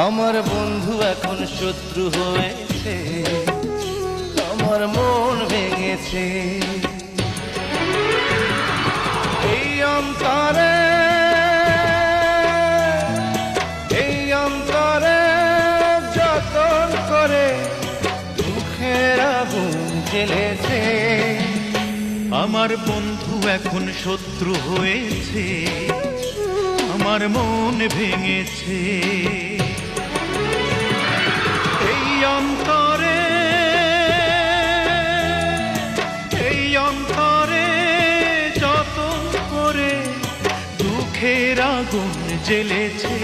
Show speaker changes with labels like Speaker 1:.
Speaker 1: আমার বন্ধু এখন শত্রু হয়েছে, আমার মন ভেঙেছে। এই অন্তরে, এই অন্তরে যতন করে দুঃখের আগুন জ্বেলেছে।
Speaker 2: আমার বন্ধু এখন শত্রু হয়েছে, আমার মন ভেঙেছে। এই অন্তরে, এই অন্তরে যতন করে দুঃখের আগুন জ্বেলেছে।